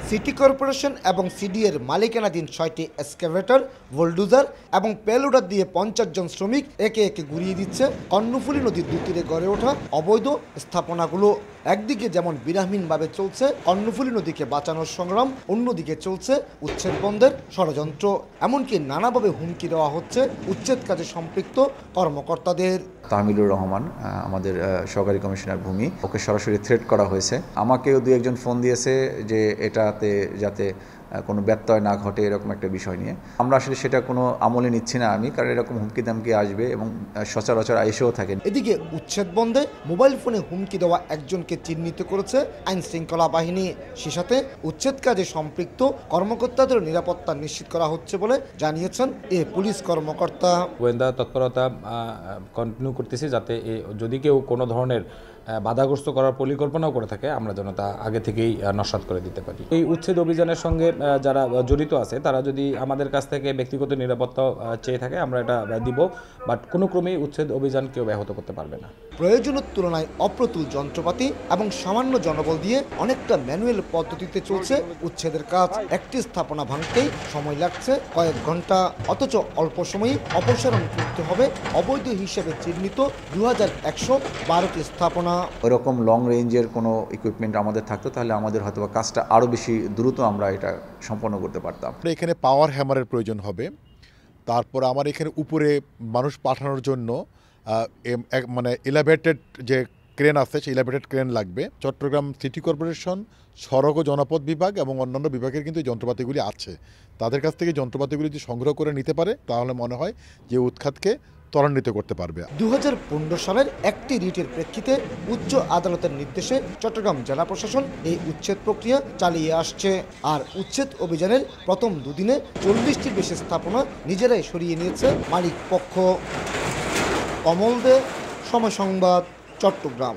City corporation এবং সিডিএর মালিকানাধীন 6টি এক্সকাভেটর, বুলডোজার এবং পেলোডার দিয়ে 50 জন শ্রমিক একে একে ঘুরিয়ে দিচ্ছে কর্ণফুলী নদীর দুতীরে গড়ে ওঠা অবৈধ স্থাপনাগুলো। একদিকে যেমন বিরামহীনভাবে চলছে কর্ণফুলী নদীকে বাঁচানোর সংগ্রাম, অন্যদিকে চলছে উচ্ছেদ বন্ধের ষড়যন্ত্র। এমনকি নানাভাবে হুমকি দেওয়া হচ্ছে উচ্ছেদ কাজে সম্পৃক্ত কর্মকর্তাদের। তাহমিলুর রহমান আমাদের সহকারী কমিশনার ভূমি, ওকে সরাসরি থ্রেট করা হয়েছে। আমাকেও দু একজন ফোন দিয়েছে যে এটাতে যাতে কোনো ব্যত্যয় না ঘটে এরকম একটা বিষয় নিয়ে। আমরা আসলে সেটা কোনো আমলে নিচ্ছি না আমি, কারণ এরকম হুমকি দামকি আসবে এবং সচরাচর এসেও থাকেন। এদিকে উচ্ছেদ বন্ধে মোবাইল ফোনে হুমকি দেওয়া একজনকে চিহ্নিত করেছে আইন শৃঙ্খলা বাহিনী। সে সাথে উচ্ছেদ কাজে সম্পৃক্ত কর্মকর্তাদের নিরাপত্তা নিশ্চিত করা হচ্ছে বলে জানিয়েছেন এ পুলিশ কর্মকর্তা। গোয়েন্দা তৎপরতা কন্টিনিউ করতেছি, যাতে যদি কেউ কোনো ধরনের বাধাগ্রস্ত করার পরিকল্পনাও করে থাকে আমরা যেন তা আগে থেকেই নস্যাৎ করে দিতে পারি। এই উচ্ছেদ অভিযানের সঙ্গে যারা জড়িত আছে তারা যদি আমাদের কাছ থেকে ব্যক্তিগত নিরাপত্তা চেয়ে থাকে আমরা এটা দিব, বাট কোনো ক্রমেই উচ্ছেদ অভিযান কেউ ব্যাহত করতে পারবে না। প্রয়োজনের তুলনায় অপ্রতুল যন্ত্রপাতি এবং সামান্য জনবল দিয়ে অনেকটা ম্যানুয়াল পদ্ধতিতে চলছে উচ্ছেদের কাজ। একটি স্থাপনা ভাঙতেই সময় লাগছে কয়েক ঘন্টা, অথচ অল্প সময়ে অপসারণ করতে হবে অবৈধ হিসেবে চিহ্নিত 2112টি স্থাপনা। ওরকম লং রেঞ্জের কোনো ইকুইপমেন্ট আমাদের থাকতো তাহলে আমাদের হয়তো কাজটা আরও বেশি দ্রুত আমরা এটা সম্পন্ন করতে পারতাম। এখানে পাওয়ার হ্যামারের প্রয়োজন হবে। তারপর আমার এখানে উপরে মানুষ পাঠানোর জন্য মানে এলিভেটেড যে ক্রেন আছে সেই এলিভেটেড ক্রেন লাগবে। চট্টগ্রাম সিটি কর্পোরেশন, সড়ক ও জনপথ বিভাগ এবং অন্যান্য বিভাগের কিন্তু যন্ত্রপাতিগুলি আছে। তাদের কাছ থেকে যন্ত্রপাতিগুলি যদি সংগ্রহ করে নিতে পারে তাহলে মনে হয় যে উৎখাতকে ত্বরান্বিত করতে পারবে। 2015 সালের একটি রিটের প্রেক্ষিতে উচ্চ আদালতের নির্দেশে চট্টগ্রাম জেলা প্রশাসন এই উচ্ছেদ প্রক্রিয়া চালিয়ে আসছে। আর উচ্ছেদ অভিযানের প্রথম দুদিনে 40টির বেশি স্থাপনা নিজেরাই সরিয়ে নিয়েছে মালিক পক্ষ। কমল দে, সময় সংবাদ, চট্টগ্রাম।